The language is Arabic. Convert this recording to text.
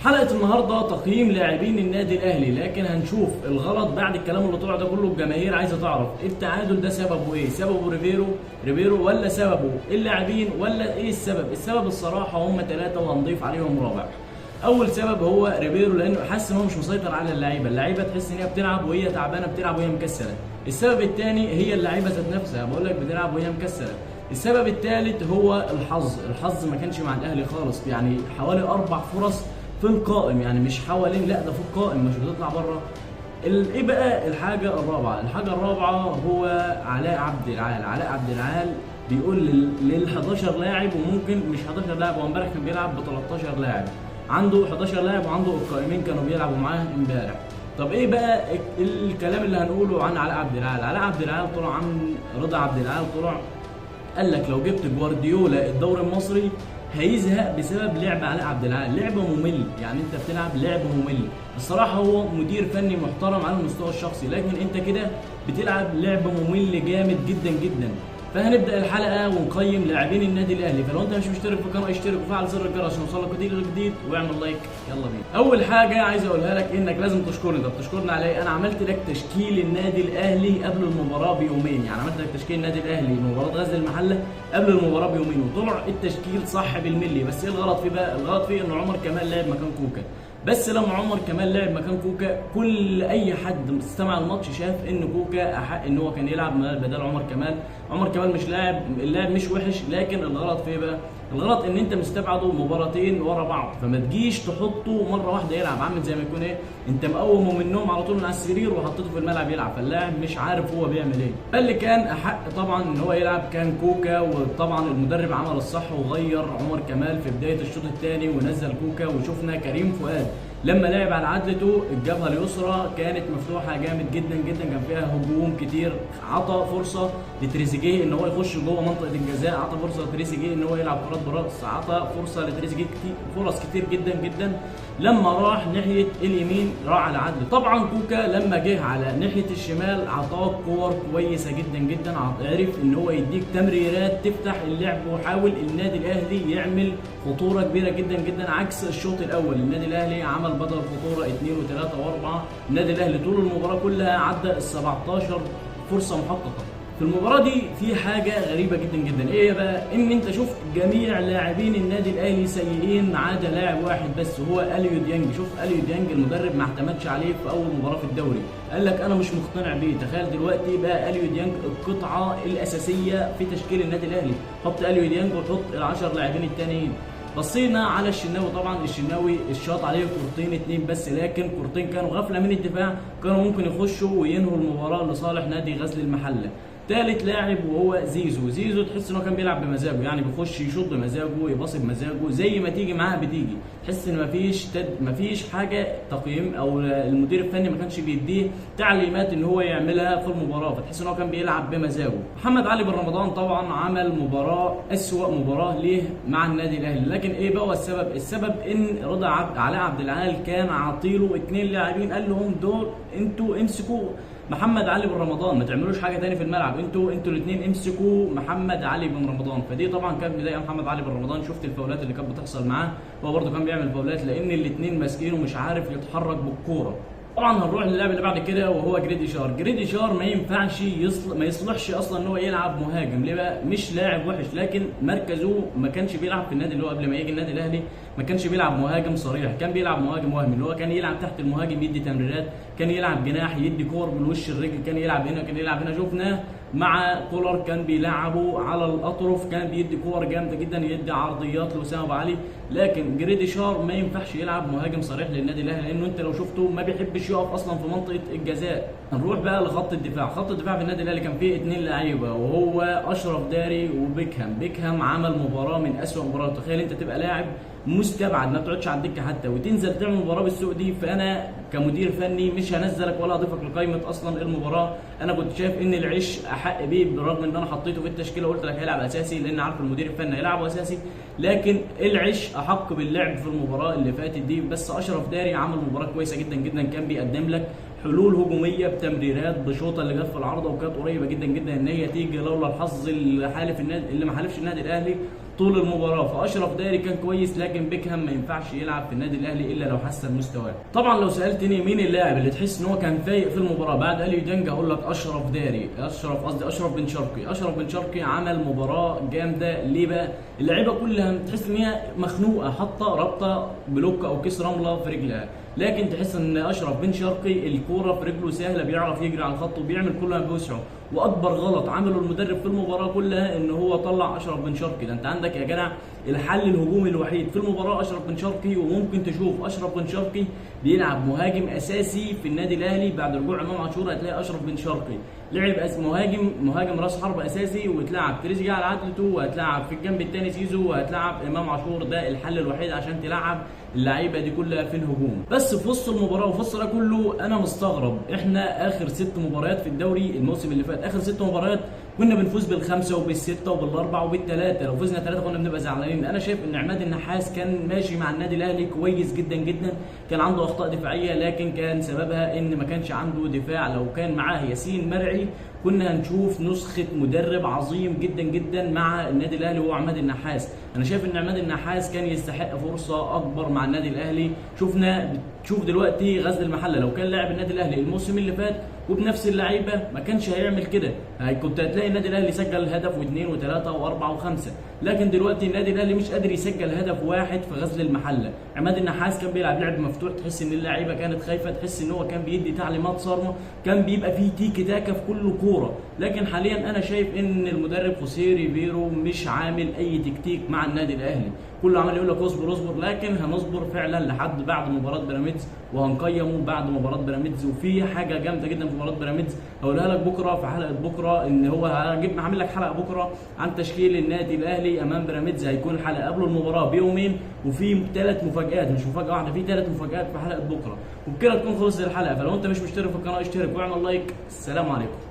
حلقة النهاردة تقييم لاعبين النادي الأهلي، لكن هنشوف الغلط بعد الكلام اللي طلع ده كله. الجماهير عايزة تعرف التعادل ده سببه إيه؟ سببه ريبيرو ولا سببه اللاعبين ولا إيه السبب؟ السبب الصراحة هم ثلاثة وهنضيف عليهم رابع. أول سبب هو ريبيرو، لأنه حاسس إن هو مش مسيطر على اللعيبة تحس إن هي بتلعب وهي تعبانة، بتلعب وهي مكسلة. السبب الثاني هي اللعيبة ذات نفسها، بقول لك بتلعب وهي مكسلة. السبب الثالث هو الحظ ما كانش مع الأهلي خالص، يعني حوالي 4 فرص في القائم، يعني مش حوالين، لا ده في القائم مش بتطلع بره. ايه بقى الحاجه الرابعه هو علاء عبد العال بيقول لل 11 لاعب، وممكن مش 11 لاعب، هو امبارح كان بيلعب ب 13 لاعب، عنده 11 لاعب وعنده القائمين كانوا بيلعبوا معاه امبارح. طب ايه بقى الكلام اللي هنقوله عن علاء عبد العال طلع، عن رضا عبد العال طلع قال لك لو جبت جوارديولا الدوري المصري هيزهق بسبب لعب علاء عبد العال، لعبه ممل، يعني انت بتلعب لعب ممل. الصراحه هو مدير فني محترم على المستوى الشخصي، لكن انت كده بتلعب لعب ممل جامد جدا جدا. فهنبدا الحلقه ونقيم لاعبين النادي الاهلي. فلو انت مش مشترك في القناه اشترك وفعل زر الجرس عشان يوصلك كل جديد، واعمل لايك. يلا بينا. اول حاجه عايز اقولها لك انك لازم تشكرني. طب تشكرني على ايه؟ انا عملت لك تشكيل النادي الاهلي قبل المباراه بيومين، يعني عملت لك تشكيل النادي الاهلي مباراه غزل المحله قبل المباراه بيومين، وطلع التشكيل صح بالملي. بس ايه الغلط فيه بقى؟ الغلط فيه ان عمر كمال لعب مكان كوكا. بس لما عمر كمال لعب مكان كوكا، كل اي حد استمع الماتش شاف ان كوكا احق ان هو كان يلعب بدل عمر كمال. عمر كمال مش اللاعب مش وحش، لكن الغلط فيه بقى؟ الغلط ان انت مستبعده مباراتين ورا بعض، فما تجيش تحطه مره واحده يلعب، عامل زي ما يكون ايه، انت مقومه من النوم على طول من على السرير وحطيته في الملعب يلعب، فاللاعب مش عارف هو بيعمل ايه. فاللي كان احق طبعا ان هو يلعب كان كوكا، وطبعا المدرب عمل الصح وغير عمر كمال في بدايه الشوط الثاني ونزل كوكا، وشفنا كريم فؤاد لما لعب على عدلته الجبهه اليسرى كانت مفتوحه جامد جدا جدا، كان فيها هجوم كتير، عطى فرصه لتريزيجيه ان هو يخش جوه منطقه الجزاء، عطى فرصه لتريزيجيه ان هو يلعب كرات براس، عطى فرصه لتريزيجيه فرص كتير جدا جدا. لما راح ناحيه اليمين راح على عدل. طبعا كوكا لما جه على ناحيه الشمال عطاك كور كويسه جدا جدا، عرف ان هو يديك تمريرات تفتح اللعب، وحاول النادي الاهلي يعمل خطوره كبيره جدا جدا عكس الشوط الاول. النادي الاهلي عمل بدل خطوره 2 و3 و4، النادي الاهلي طول المباراه كلها عدى ال 17 فرصه محققه. في المباراه دي في حاجه غريبه جدا جدا، ايه بقى؟ ان انت شفت جميع لاعبين النادي الاهلي سيئين ما عدا لاعب واحد بس، وهو اليو ديانج. شوف اليو ديانج المدرب ما اعتمدش عليه في اول مباراه في الدوري، قال لك انا مش مقتنع بيه. تخيل دلوقتي بقى اليو ديانج القطعه الاساسيه في تشكيل النادي الاهلي، حط اليو ديانج وحط ال10 لاعبين الثانيين. بصينا على الشناوي، طبعا الشناوي الشاط عليه كورتين 2 بس، لكن كورتين كانوا غفله من الدفاع، كانوا ممكن يخشوا وينهوا المباراه لصالح نادي غزل المحله. ثالث لاعب وهو زيزو تحس انه كان بيلعب بمزاجه، يعني بيخش يشوط بمزاجه، يباصي بمزاجه، زي ما تيجي معاه بتيجي، تحس ان مفيش حاجه تقييم، او المدير الفني ما كانش بيديه تعليمات ان هو يعملها في المباراه، فتحس ان هو كان بيلعب بمزاجه. محمد علي بن رمضان طبعا عمل اسوأ مباراه ليه مع النادي الاهلي، لكن ايه بقى السبب؟ السبب ان علاء عبد العال كان عاطيله 2 لاعبين، قال لهم دول انتوا امسكوا محمد علي بن رمضان، ما تعملوش حاجه ثاني في الملعب، انتوا الاثنين امسكوا محمد علي بن رمضان. فدي طبعا كانت مضايقه محمد علي بن رمضان. شفت الفاولات اللي كانت بتحصل معاه، هو برده كان بيعمل فاولات لان الاثنين ماسكينه ومش عارف يتحرك بالكوره. طبعا هنروح للاعب اللي بعد كده وهو جريديشار ما ينفعش ما يصلحش اصلا ان هو يلعب مهاجم. ليه بقى؟ مش لاعب وحش، لكن مركزه ما كانش بيلعب في النادي اللي هو قبل ما يجي النادي الاهلي، ما كانش بيلعب مهاجم صريح، كان بيلعب مهاجم وهمي، اللي هو كان يلعب تحت المهاجم يدي تمريرات، كان يلعب جناح يدي كور بالوش الرجل، كان يلعب هنا كان يلعب هنا. شفناه مع كولر كان بيلعبه على الاطرف، كان بيدي كور جامده جدا، يدي عرضيات لوسام ابو علي. لكن جريديشار ما ينفعش يلعب مهاجم صريح للنادي الاهلي، لانه انت لو شفته ما بيحبش يقف اصلا في منطقه الجزاء. هنروح بقى لخط الدفاع. خط الدفاع في النادي الاهلي كان فيه 2 لعيبه، وهو اشرف داري وبيكهام عمل مباراه من اسوأ مباريات. تخيل انت تبقى لاعب مستبعد ما بتقعدش على الدكه حتى، وتنزل تعمل مباراه بالسوء دي. فانا كمدير فني مش هنزلك ولا اضيفك لقائمه اصلا المباراه. انا كنت شايف ان العش احق بيه، بالرغم ان انا حطيته في التشكيله وقلت لك هيلعب اساسي لان عارف المدير الفني هيلعبه اساسي، لكن العش احق باللعب في المباراه اللي فاتت دي. بس اشرف داري عمل مباراه كويسه جدا جدا، كان بيقدم لك حلول هجوميه بتمريرات بشوطه اللي جت في العارضه، وكانت قريبه جدا جدا ان هي تيجي لولا الحظ اللي ما حالفش النادي الاهلي. طول المباراه. فاشرف داري كان كويس، لكن بيكهام ما ينفعش يلعب في النادي الاهلي الا لو حسن مستواه. طبعا لو سالتني مين اللاعب اللي تحس ان هو كان فايق في المباراه بعد اليو ديانج، اقول لك اشرف داري، اشرف بن شرقي. اشرف بن شرقي عمل مباراه جامده. ليه بقى؟ اللعيبه كلها تحس ان هي مخنوقه، حاطه رابطه بلوك او كيس رمله في رجلها، لكن تحس ان اشرف بن شرقي الكوره في رجله سهله، بيعرف يجري على الخط وبيعمل كل ما بيوسعه. واكبر غلط عمله المدرب في المباراه كلها ان هو طلع اشرف بن شرقي. ده انت عندك يا جدع الحل الهجومي الوحيد في المباراه اشرف بن شرقي، وممكن تشوف اشرف بن شرقي بيلعب مهاجم اساسي في النادي الاهلي بعد رجوع امام عاشور. هتلاقي اشرف بن شرقي لعب مهاجم راس حرب اساسي، وتلعب تريزيجيه على عدلته، وهتلعب في الجنب الثاني زيزو، وهتلعب امام عاشور. ده الحل الوحيد عشان تلعب اللعيبه دي كلها في الهجوم. بس في وسط المباراه وفي وسط ده كله انا مستغرب، احنا اخر 6 مباريات في الدوري الموسم اللي فات، اخر 6 مباريات كنا بنفوز بالخمسه وبالسته وبالاربعه وبالثلاثه. لو فزنا 3 كنا بنبقى زعلانين. انا شايف ان عماد النحاس كان ماشي مع النادي الاهلي كويس جدا جدا، كان عنده اخطاء دفاعيه لكن كان سببها ان ما كانش عنده دفاع. لو كان معاه ياسين مرعي كنا هنشوف نسخه مدرب عظيم جدا جدا مع النادي الاهلي وهو عماد النحاس. انا شايف ان عماد النحاس كان يستحق فرصه اكبر مع النادي الاهلي. شوف دلوقتي غزل المحله لو كان لاعب النادي الاهلي الموسم اللي فات وبنفس اللعيبه ما كانش هيعمل كده. كنت هتلاقي النادي الاهلي سجل هدف واثنين وثلاثه واربعه وخمسه، لكن دلوقتي النادي الاهلي مش قادر يسجل هدف واحد في غزل المحله. عماد النحاس كان بيلعب لعب مفتوح، تحس ان اللعيبه كانت خايفه، تحس ان هو كان بيدي تعليمات صارمه، كان بيبقى فيه تيكي تاكا في كل كوره. لكن حاليا انا شايف ان المدرب خوسيه ريفيرو مش عامل اي تكتيك مع النادي الاهلي، كله عمال يقول لك اصبر اصبر، لكن هنصبر فعلا لحد بعد مباراه بيراميدز وهنقيمه بعد مباراه بيراميدز. وفي حاجه جامده جدا في مباراه بيراميدز هقولها لك بكره في حلقه بكره، ان هو هعمل لك حلقه بكره عن تشكيل النادي الاهلي امام بيراميدز. هيكون الحلقه قبل المباراه بيومين، وفي 3 مفاجات، مش مفاجاه واحده، في 3 مفاجات في حلقه بكره. وبكده تكون خلصت الحلقه. فلو انت مش مشترك في القناه اشترك واعمل لايك. السلام عليكم.